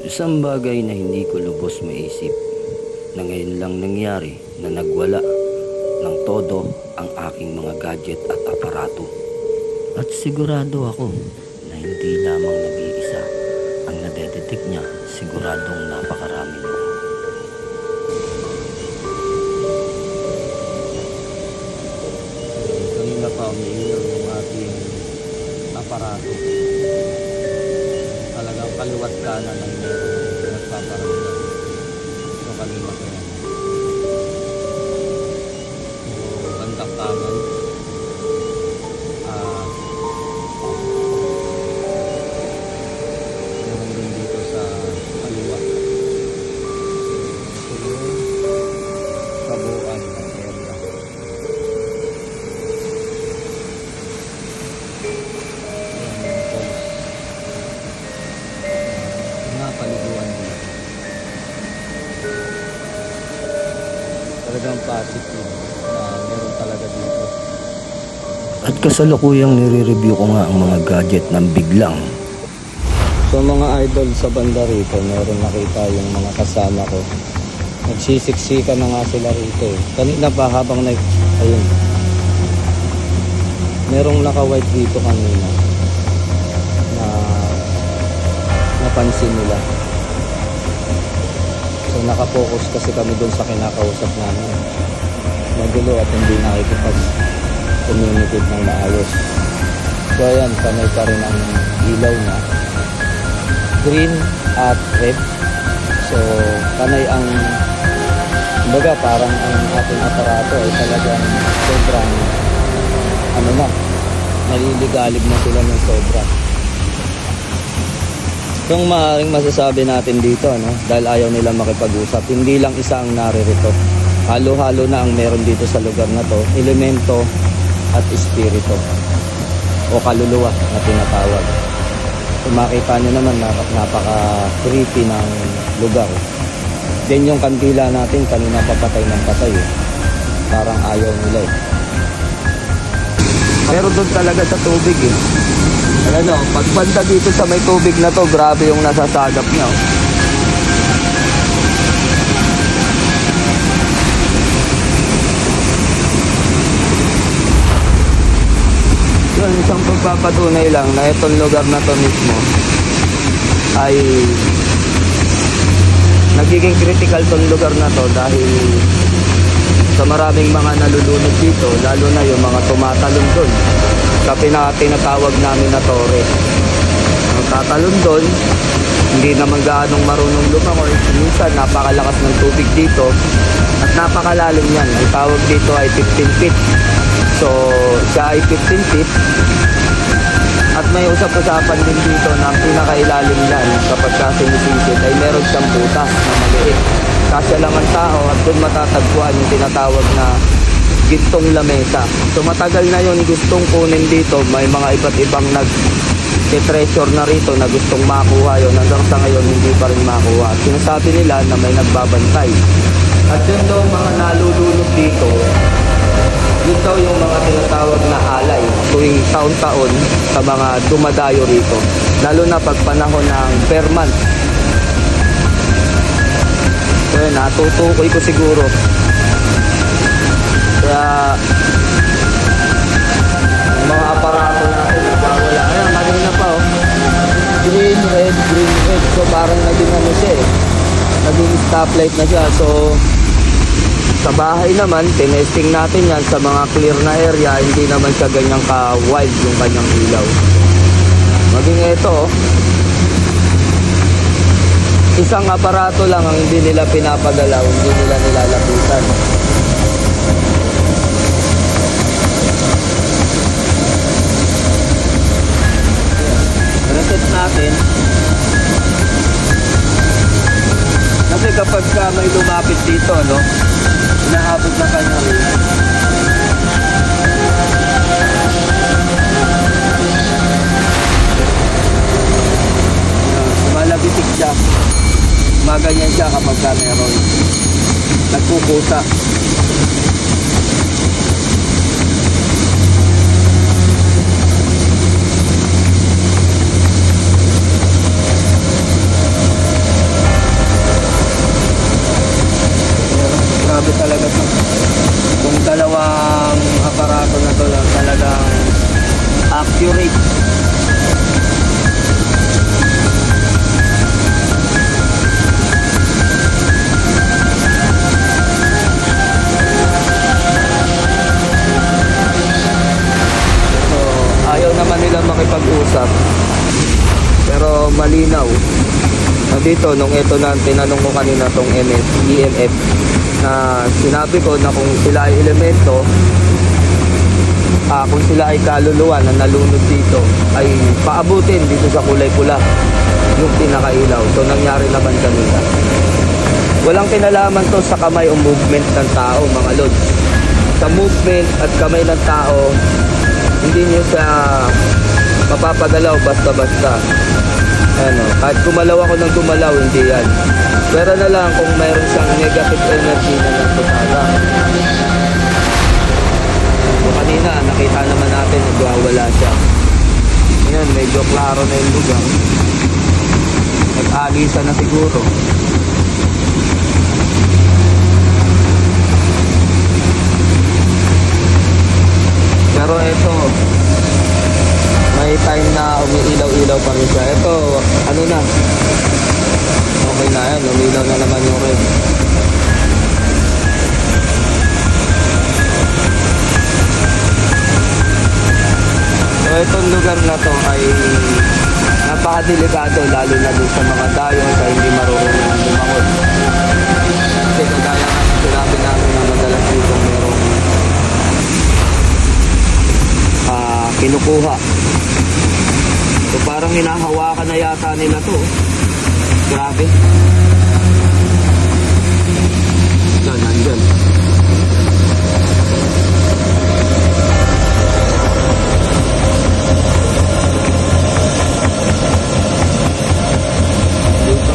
Isang bagay na hindi ko lubos maisip na ngayon lang nangyari na nagwala ng todo ang aking mga gadget at aparato. At sigurado ako na hindi lamang nag-iisa ang nadedetect niya, siguradong napakarami nito. Kanina pa umiilaw yung ating aparato. Talagang kaliwat kanan ng nagpaparamdam. So kanina pa yan. So bandang kanan. Meron din dito sa kaliwa. So ito yung kabuuan ng area. Paliguan nila. Talagang positive na meron talaga dito. At kasalukuyang nire-review ko nga ang mga gadget ng biglang. So mga idol sa banda rito, meron nakita yung mga kasama ko. Nagsisiksika na nga sila rito eh. Kanina pa habang ayun. Merong naka-white dito kanina na napansin nila. So nakapokus kasi kami doon sa kinakausap namin. Magulo at hindi nakikipag-communicate ng maayos. So ayan, panay pa rin ang ilaw na green at red. So panay ang kumbaga parang ang ating aparato ay talagang sobrang naliligalig na sila ng sobra. Yung maaaring masasabi natin dito, dahil ayaw nila makipag-usap, hindi lang isa ang naririto. Halo-halo na ang meron dito sa lugar na to, elemento at espiritu o kaluluwa na tinatawag. Kung makita nyo naman, napaka-creepy ng lugar. Then yung kandila natin, kanina papatay ng patay. Parang ayaw nila eh. Pero doon talaga sa tubig eh. Pagbanda dito sa may tubig na to, grabe yung nasasagap niya. Yun, isang pagpapatunay lang na itong lugar na to mismo ay nagiging critical tong lugar na to dahil sa maraming mga nalulunod dito, lalo na yung mga tumatalon doon sa tinatawag namin na tore. Ang tatalon doon, hindi naman gaanong marunong lumangoy. Minsan napakalakas ng tubig dito at napakalalim yan. Ang tawag dito ay 15 feet. So siya ay 15 feet at may usap-usapan din dito na ang pinakailalim yan kapag sinisisid ay meron siyang butas na maliit. Kasya lang ang tao at doon matatagpuan yung tinatawag na gintong lamesa. So matagal na yun gustong kunin dito. May mga iba't ibang nag-treasure na rito na gustong makuha yun. Hanggang sa ngayon hindi pa rin makuha. At sinasabi nila na may nagbabantay. At yun daw mga nalulunod dito, yun daw yung mga tinatawag na alay tuwing taon-taon sa mga dumadayo rito. Lalo na pag panahon ng per month. So yun, natutukoy ko siguro. Kaya yung mga aparato natin nagwawala. Ayan, kanina pa green, red, green, red. So parang naging siya eh. Naging stoplight na siya. So sa bahay naman, tinesting natin yan sa mga clear na area. Hindi naman siya ganyang ka-wide yung kanyang ilaw. Maging ito isang aparato lang ang hindi nila pinapagalaw, hindi nila nilalapitan. Reset natin. Kasi kapag may lumapit dito, inaabot na kanya rin. Malabitik siya. Maganyan siya kapag meron nagkukusa. malinaw. Dito, nung ito na tinanong ko kanina tong EMF, na sinabi ko na kung sila ay elemento, kung sila ay kaluluwa na nalunod dito, ay paabutin dito sa kulay pula yung pinakailaw. So nangyari naman kanina. Walang kinalaman to sa kamay o movement ng tao, mga lods. Sa movement at kamay ng tao, hindi nyo siya mapapagalaw basta-basta. Ano, kahit gumalaw ako ng gumalaw, hindi yan. Pero na lang kung mayroon siyang negative energy na nagputala. So kanina, nakita naman natin, nagwawala siya. Ayan, medyo klaro na yung lugar. Nag-agisa na siguro. Pero ito, may time na umiilaw-ilaw pa rin siya. Ito, ano na, okay na yan, umiilaw na naman yung red. So itong lugar na to ay napakadelikado, lalo na dun sa mga dayon sa hindi marunong lumangon. Kasi kagaya nga sinabi namin na madalas dito merong kinukuha. So parang hinahawakan na yata nila to. Grabe. Yan, nandyan. Dito.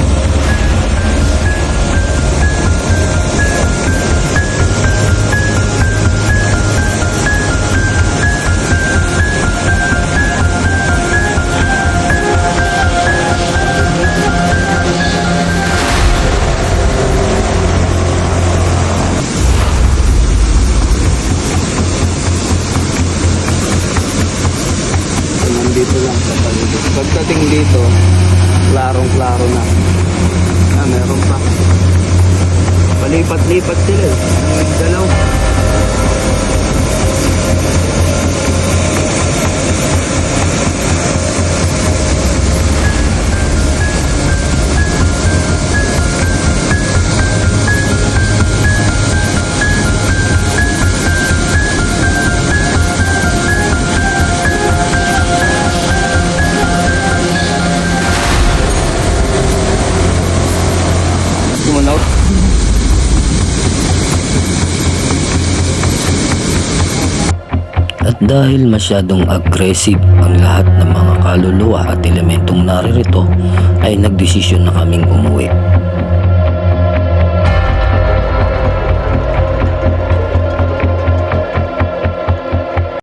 Dito lang sa paligid. Pagdating dito, klarong-klaro na. Meron pa. Palipat-lipat sila eh. Nagdalaw. Sumunod. At dahil masyadong aggressive ang lahat ng mga kaluluwa at elementong naririto, ay nagdesisyon na kaming umuwi.